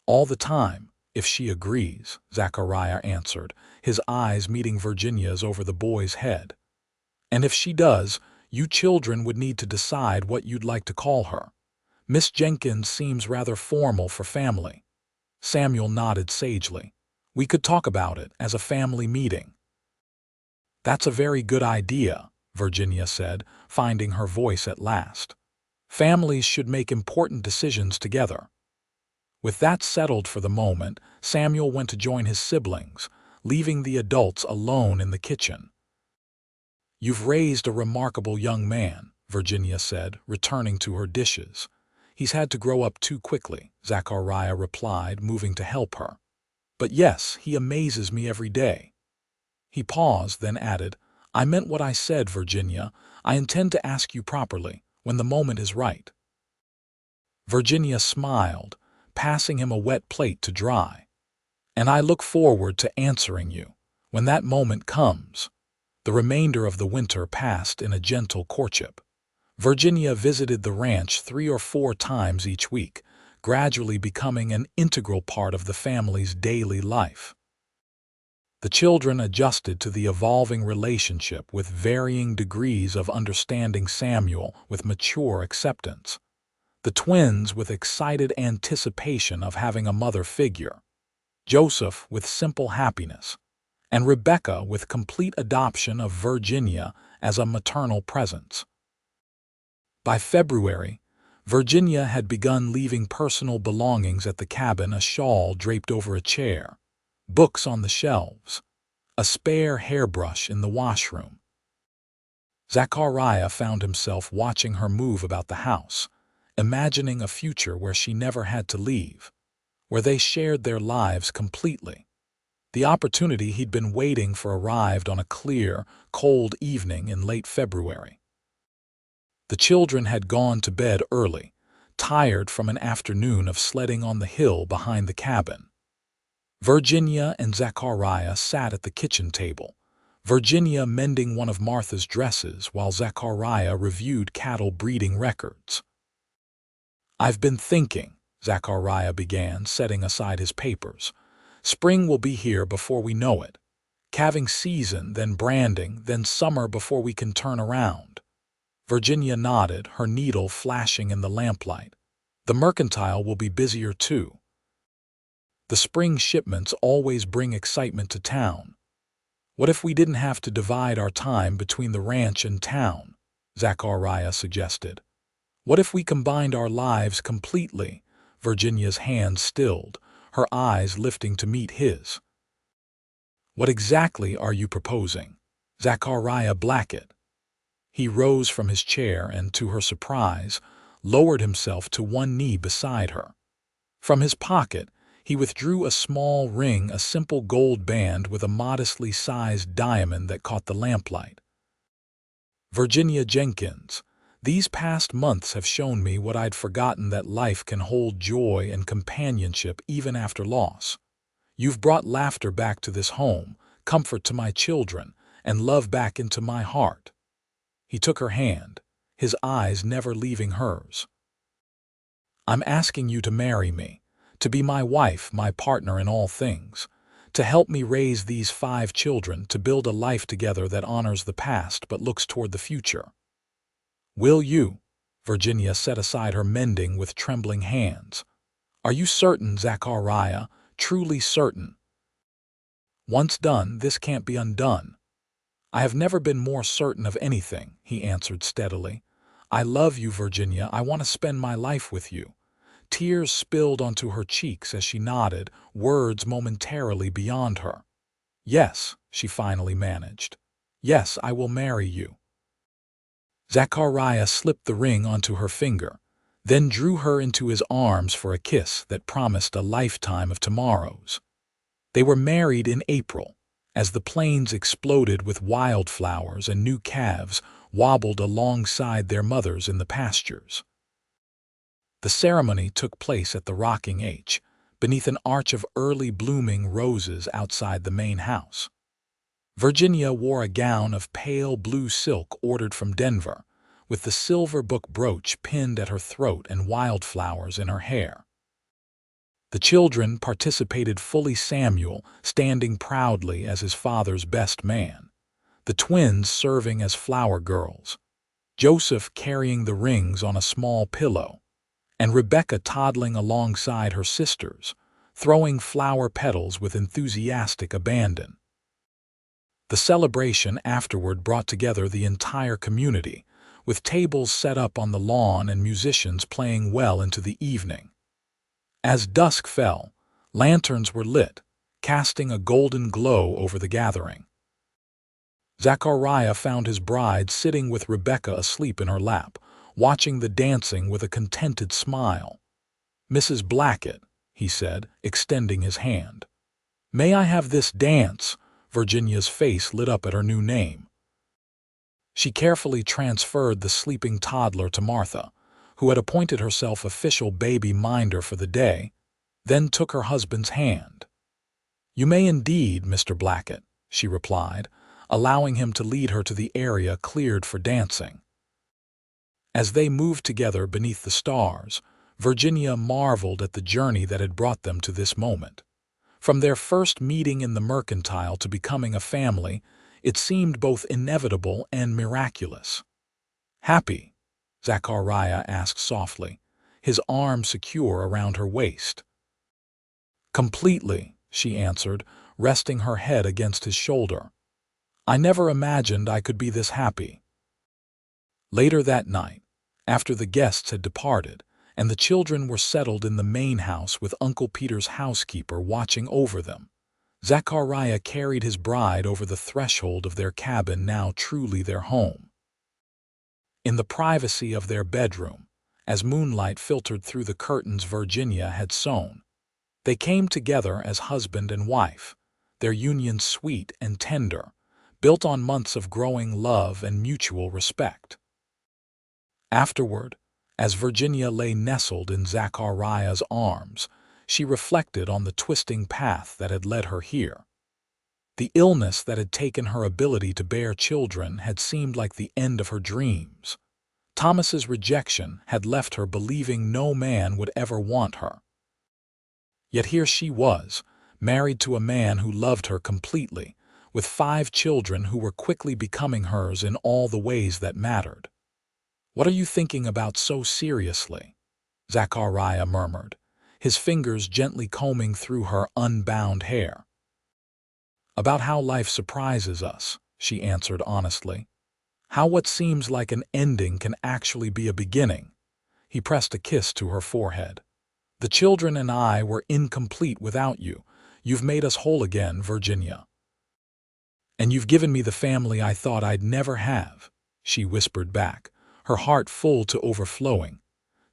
"All the time, if she agrees," Zachariah answered, his eyes meeting Virginia's over the boy's head. "And if she does, you children would need to decide what you'd like to call her. Miss Jenkins seems rather formal for family." Samuel nodded sagely. "We could talk about it as a family meeting." "That's a very good idea," Virginia said, finding her voice at last. "Families should make important decisions together." With that settled for the moment, Samuel went to join his siblings, leaving the adults alone in the kitchen. "You've raised a remarkable young man," Virginia said, returning to her dishes. "He's had to grow up too quickly," Zachariah replied, moving to help her. "But yes, he amazes me every day." He paused, then added, "I meant what I said, Virginia. I intend to ask you properly, when the moment is right." Virginia smiled, passing him a wet plate to dry. "And I look forward to answering you, when that moment comes." The remainder of the winter passed in a gentle courtship. Virginia visited the ranch 3 or 4 times each week, gradually becoming an integral part of the family's daily life. The children adjusted to the evolving relationship with varying degrees of understanding, Samuel with mature acceptance, the twins with excited anticipation of having a mother figure, Joseph with simple happiness, and Rebecca with complete adoption of Virginia as a maternal presence. By February, Virginia had begun leaving personal belongings at the cabin, a shawl draped over a chair, books on the shelves, a spare hairbrush in the washroom. Zachariah found himself watching her move about the house, imagining a future where she never had to leave, where they shared their lives completely. The opportunity he'd been waiting for arrived on a clear, cold evening in late February. The children had gone to bed early, tired from an afternoon of sledding on the hill behind the cabin. Virginia and Zachariah sat at the kitchen table, Virginia mending one of Martha's dresses while Zachariah reviewed cattle breeding records. "I've been thinking," Zachariah began, setting aside his papers. "Spring will be here before we know it. Calving season, then branding, then summer before we can turn around." Virginia nodded, her needle flashing in the lamplight. "The mercantile will be busier too. The spring shipments always bring excitement to town. What if we didn't have to divide our time between the ranch and town?" Zachariah suggested. "What if we combined our lives completely?" Virginia's hand stilled, her eyes lifting to meet his. "What exactly are you proposing?" Zachariah Blackett. He rose from his chair and, to her surprise, lowered himself to one knee beside her. From his pocket, he withdrew a small ring, a simple gold band with a modestly sized diamond that caught the lamplight. "Virginia Jenkins, these past months have shown me what I'd forgotten, that life can hold joy and companionship even after loss. You've brought laughter back to this home, comfort to my children, and love back into my heart." He took her hand, his eyes never leaving hers. "I'm asking you to marry me, to be my wife, my partner in all things, to help me raise these 5 children, to build a life together that honors the past but looks toward the future. Will you?" Virginia set aside her mending with trembling hands. "Are you certain, Zachariah, truly certain?" "Once done, this can't be undone." "I have never been more certain of anything," he answered steadily. "I love you, Virginia. I want to spend my life with you." Tears spilled onto her cheeks as she nodded, words momentarily beyond her. "Yes," she finally managed. "Yes, I will marry you." Zachariah slipped the ring onto her finger, then drew her into his arms for a kiss that promised a lifetime of tomorrows. They were married in April, as the plains exploded with wildflowers and new calves wobbled alongside their mothers in the pastures. The ceremony took place at the rocking H, beneath an arch of early blooming roses outside the main house. Virginia wore a gown of pale blue silk ordered from Denver, with the silver book brooch pinned at her throat and wildflowers in her hair. The children participated fully, Samuel standing proudly as his father's best man, the twins serving as flower girls, Joseph carrying the rings on a small pillow, and Rebecca toddling alongside her sisters, throwing flower petals with enthusiastic abandon. The celebration afterward brought together the entire community, with tables set up on the lawn and musicians playing well into the evening. As dusk fell, lanterns were lit, casting a golden glow over the gathering. Zachariah found his bride sitting with Rebecca asleep in her lap, watching the dancing with a contented smile. "Mrs. Blackett," he said, extending his hand. "May I have this dance?" Virginia's face lit up at her new name. She carefully transferred the sleeping toddler to Martha, who had appointed herself official baby minder for the day, then took her husband's hand. "You may indeed, Mr. Blackett," she replied, allowing him to lead her to the area cleared for dancing. As they moved together beneath the stars, Virginia marveled at the journey that had brought them to this moment. From their first meeting in the mercantile to becoming a family, it seemed both inevitable and miraculous. "Happy?" Zachariah asked softly, his arm secure around her waist. "Completely," she answered, resting her head against his shoulder. "I never imagined I could be this happy." Later that night, after the guests had departed, and the children were settled in the main house with Uncle Peter's housekeeper watching over them, Zachariah carried his bride over the threshold of their cabin, now truly their home. In the privacy of their bedroom, as moonlight filtered through the curtains Virginia had sewn, they came together as husband and wife, their union sweet and tender, built on months of growing love and mutual respect. Afterward, as Virginia lay nestled in Zachariah's arms, she reflected on the twisting path that had led her here. The illness that had taken her ability to bear children had seemed like the end of her dreams. Thomas's rejection had left her believing no man would ever want her. Yet here she was, married to a man who loved her completely, with 5 children who were quickly becoming hers in all the ways that mattered. "What are you thinking about so seriously?" Zachariah murmured, his fingers gently combing through her unbound hair. "About how life surprises us," she answered honestly. "How what seems like an ending can actually be a beginning." He pressed a kiss to her forehead. "The children and I were incomplete without you. You've made us whole again, Virginia. And you've given me the family I thought I'd never have," she whispered back, her heart full to overflowing.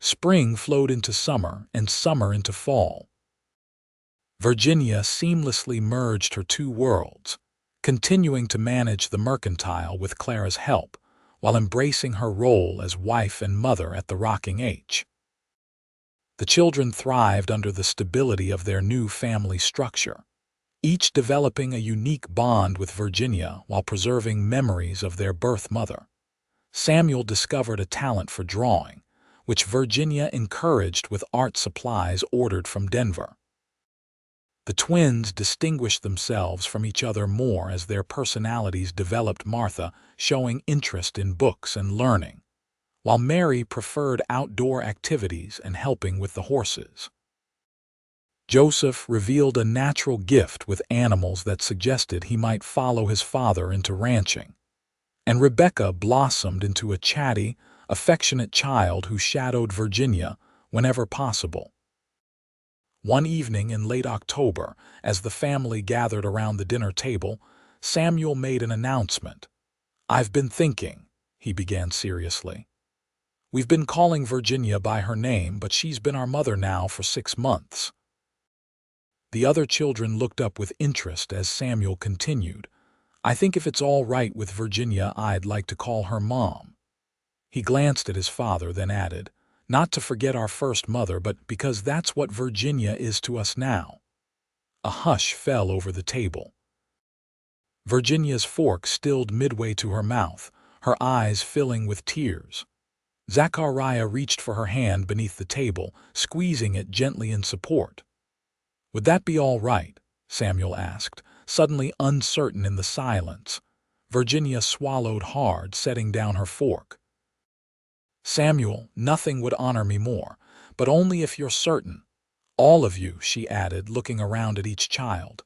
Spring flowed into summer and summer into fall. Virginia seamlessly merged her 2 worlds, continuing to manage the mercantile with Clara's help, while embracing her role as wife and mother at the rocking age. The children thrived under the stability of their new family structure, each developing a unique bond with Virginia while preserving memories of their birth mother. Samuel discovered a talent for drawing, which Virginia encouraged with art supplies ordered from Denver. The twins distinguished themselves from each other more as their personalities developed, Martha showing interest in books and learning, while Mary preferred outdoor activities and helping with the horses. Joseph revealed a natural gift with animals that suggested he might follow his father into ranching, and Rebecca blossomed into a chatty, affectionate child who shadowed Virginia whenever possible. One evening in late October, as the family gathered around the dinner table, Samuel made an announcement. "I've been thinking," he began seriously. "We've been calling Virginia by her name, but she's been our mother now for 6 months." The other children looked up with interest as Samuel continued. "I think if it's all right with Virginia, I'd like to call her Mom." He glanced at his father, then added, "Not to forget our first mother, but because that's what Virginia is to us now." A hush fell over the table. Virginia's fork stilled midway to her mouth, her eyes filling with tears. Zachariah reached for her hand beneath the table, squeezing it gently in support. "Would that be all right?" Samuel asked, suddenly uncertain in the silence. Virginia swallowed hard, setting down her fork. "Samuel, nothing would honor me more, but only if you're certain. All of you," she added, looking around at each child.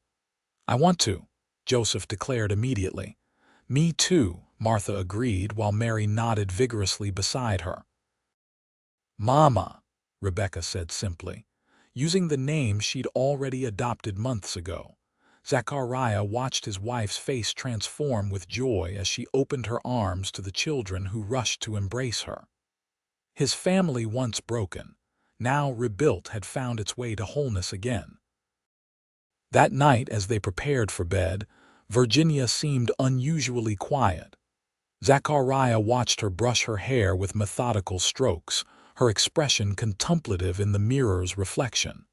"I want to," Joseph declared immediately. "Me too," Martha agreed, while Mary nodded vigorously beside her. "Mama," Rebecca said simply, using the name she'd already adopted months ago. Zachariah watched his wife's face transform with joy as she opened her arms to the children who rushed to embrace her. His family, once broken, now rebuilt, had found its way to wholeness again. That night, as they prepared for bed, Virginia seemed unusually quiet. Zachariah watched her brush her hair with methodical strokes, her expression contemplative in the mirror's reflection.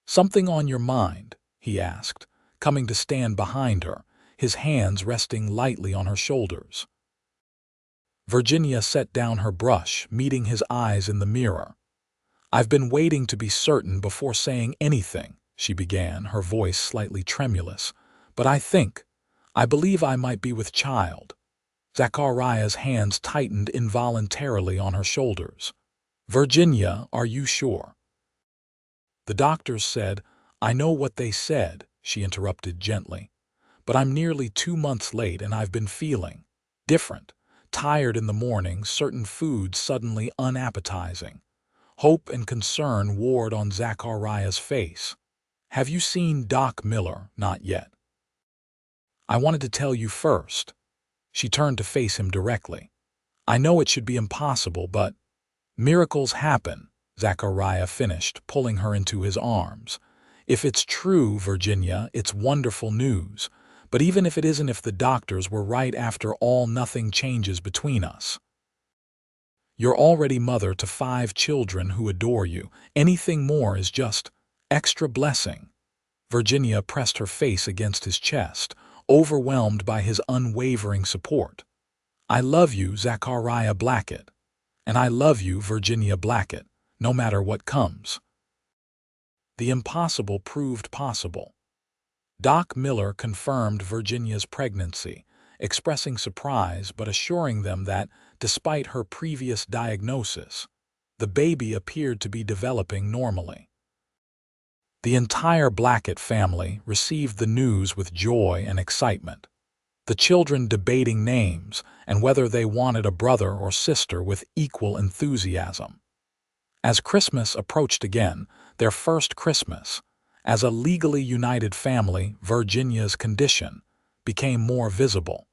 "Something on your mind?" he asked, coming to stand behind her, his hands resting lightly on her shoulders. Virginia set down her brush, meeting his eyes in the mirror. "I've been waiting to be certain before saying anything," she began, her voice slightly tremulous. "But I believe I might be with child." Zachariah's hands tightened involuntarily on her shoulders. "Virginia, are you sure?" "The doctors said—" "I know what they said," she interrupted gently. "But I'm nearly 2 months late and I've been feeling different. Tired in the morning, certain foods suddenly unappetizing." Hope and concern warred on Zachariah's face. "Have you seen Doc Miller?" "Not yet." "I wanted to tell you first." She turned to face him directly. "I know it should be impossible, but—" "Miracles happen," Zachariah finished, pulling her into his arms. "If it's true, Virginia, it's wonderful news. But even if it isn't, if the doctors were right after all, nothing changes between us. You're already mother to 5 children who adore you. Anything more is just extra blessing." Virginia pressed her face against his chest, overwhelmed by his unwavering support. "I love you, Zachariah Blackett. And I love you, Virginia Blackett, no matter what comes." The impossible proved possible. Doc Miller confirmed Virginia's pregnancy, expressing surprise but assuring them that, despite her previous diagnosis, the baby appeared to be developing normally. The entire Blackett family received the news with joy and excitement, the children debating names and whether they wanted a brother or sister with equal enthusiasm. As Christmas approached again, their first Christmas, as a legally united family, Virginia's condition became more visible.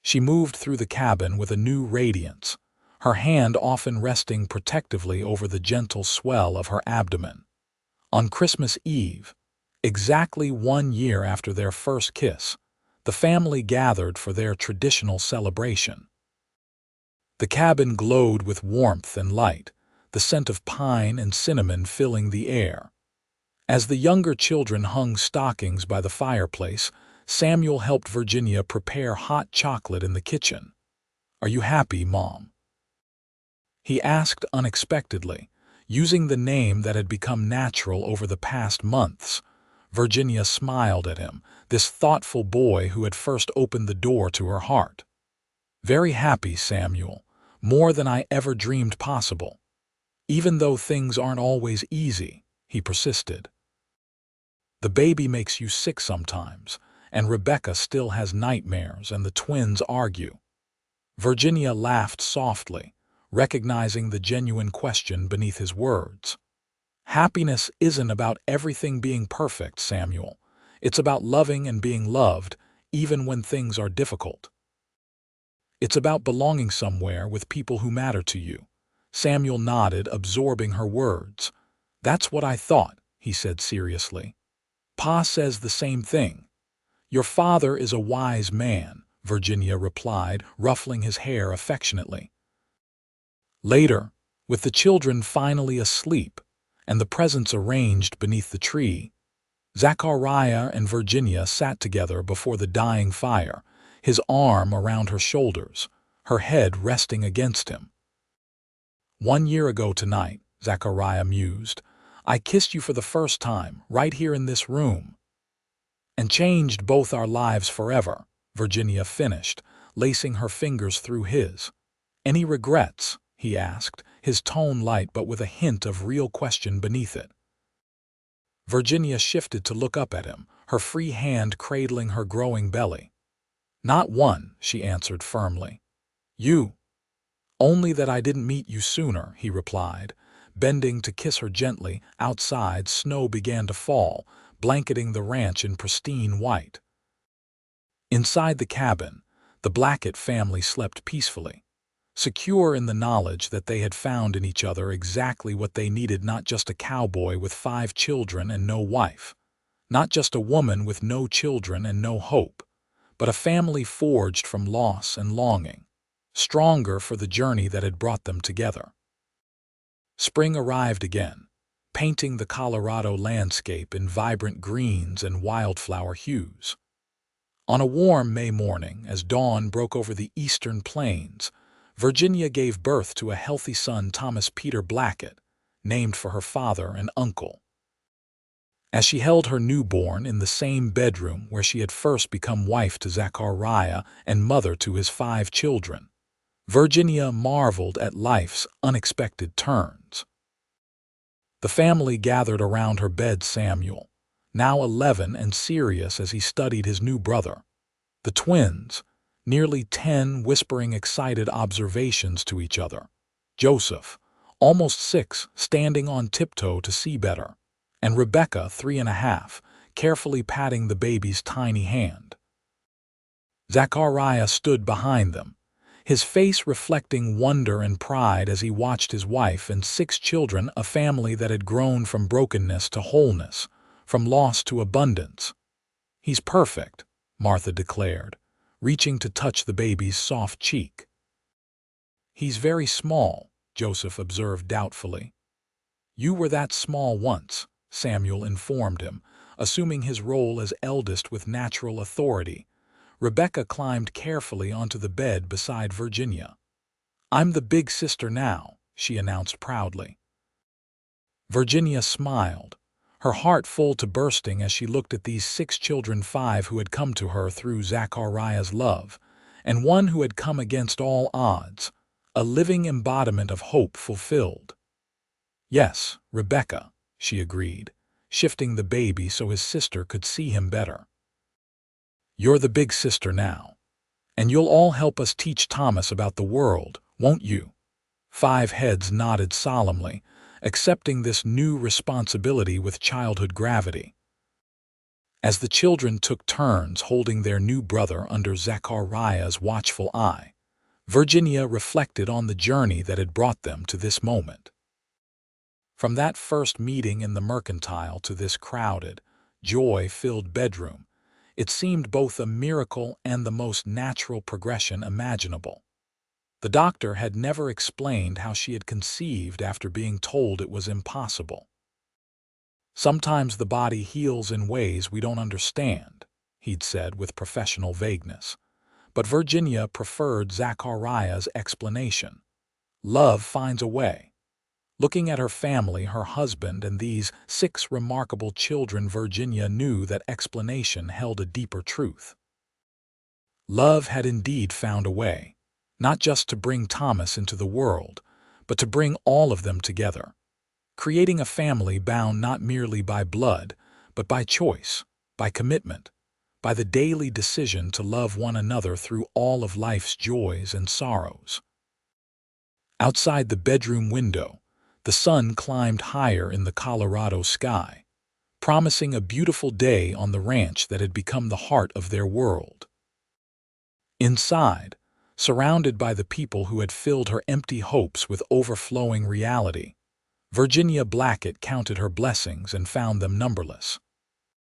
She moved through the cabin with a new radiance, her hand often resting protectively over the gentle swell of her abdomen. On Christmas Eve, exactly 1 year after their first kiss, the family gathered for their traditional celebration. The cabin glowed with warmth and light, the scent of pine and cinnamon filling the air. As the younger children hung stockings by the fireplace, Samuel helped Virginia prepare hot chocolate in the kitchen. "Are you happy, Mom?" he asked unexpectedly, using the name that had become natural over the past months. Virginia smiled at him, this thoughtful boy who had first opened the door to her heart. "Very happy, Samuel, more than I ever dreamed possible. Even though things aren't always easy," he persisted. "The baby makes you sick sometimes, and Rebecca still has nightmares, and the twins argue." Virginia laughed softly, recognizing the genuine question beneath his words. "Happiness isn't about everything being perfect, Samuel. It's about loving and being loved, even when things are difficult. It's about belonging somewhere with people who matter to you." Samuel nodded, absorbing her words. "That's what I thought," he said seriously. "Pa says the same thing." "Your father is a wise man," Virginia replied, ruffling his hair affectionately. Later, with the children finally asleep and the presents arranged beneath the tree, Zachariah and Virginia sat together before the dying fire, his arm around her shoulders, her head resting against him. "1 year ago tonight," Zachariah mused, "I kissed you for the first time, right here in this room. And changed both our lives forever," Virginia finished, lacing her fingers through his. "Any regrets?" he asked, his tone light but with a hint of real question beneath it. Virginia shifted to look up at him, her free hand cradling her growing belly. "Not one," she answered firmly. "You." "Only that I didn't meet you sooner," he replied, bending to kiss her gently. Outside, snow began to fall, blanketing the ranch in pristine white. Inside the cabin, the Blackett family slept peacefully, secure in the knowledge that they had found in each other exactly what they needed, not just a cowboy with 5 children and no wife, not just a woman with no children and no hope, but a family forged from loss and longing, stronger for the journey that had brought them together. Spring arrived again, painting the Colorado landscape in vibrant greens and wildflower hues. On a warm May morning, as dawn broke over the eastern plains, Virginia gave birth to a healthy son, Thomas Peter Blackett, named for her father and uncle. As she held her newborn in the same bedroom where she had first become wife to Zachariah and mother to his 5 children, Virginia marveled at life's unexpected turns. The family gathered around her bed Samuel, now 11 and serious as he studied his new brother. The twins, nearly 10, whispering excited observations to each other. Joseph, almost 6, standing on tiptoe to see better. And Rebecca, 3.5, carefully patting the baby's tiny hand. Zachariah stood behind them, his face reflecting wonder and pride as he watched his wife and 6 children, a family that had grown from brokenness to wholeness, from loss to abundance. "He's perfect," Martha declared, reaching to touch the baby's soft cheek. "He's very small," Joseph observed doubtfully. "You were that small once," Samuel informed him, assuming his role as eldest with natural authority. Rebecca climbed carefully onto the bed beside Virginia. "I'm the big sister now," she announced proudly. Virginia smiled, her heart full to bursting as she looked at these 6 children, 5 who had come to her through Zachariah's love, and 1 who had come against all odds, a living embodiment of hope fulfilled. "Yes, Rebecca," she agreed, shifting the baby so his sister could see him better. "You're the big sister now, and you'll all help us teach Thomas about the world, won't you?" 5 heads nodded solemnly, accepting this new responsibility with childhood gravity. As the children took turns holding their new brother under Zachariah's watchful eye, Virginia reflected on the journey that had brought them to this moment. From that first meeting in the mercantile to this crowded, joy-filled bedroom, it seemed both a miracle and the most natural progression imaginable. The doctor had never explained how she had conceived after being told it was impossible. "Sometimes the body heals in ways we don't understand," he'd said with professional vagueness. But Virginia preferred Zachariah's explanation. "Love finds a way." Looking at her family, her husband, and these 6 remarkable children, Virginia knew that explanation held a deeper truth. Love had indeed found a way, not just to bring Thomas into the world, but to bring all of them together, creating a family bound not merely by blood, but by choice, by commitment, by the daily decision to love one another through all of life's joys and sorrows. Outside the bedroom window, the sun climbed higher in the Colorado sky, promising a beautiful day on the ranch that had become the heart of their world. Inside, surrounded by the people who had filled her empty hopes with overflowing reality, Virginia Blackett counted her blessings and found them numberless.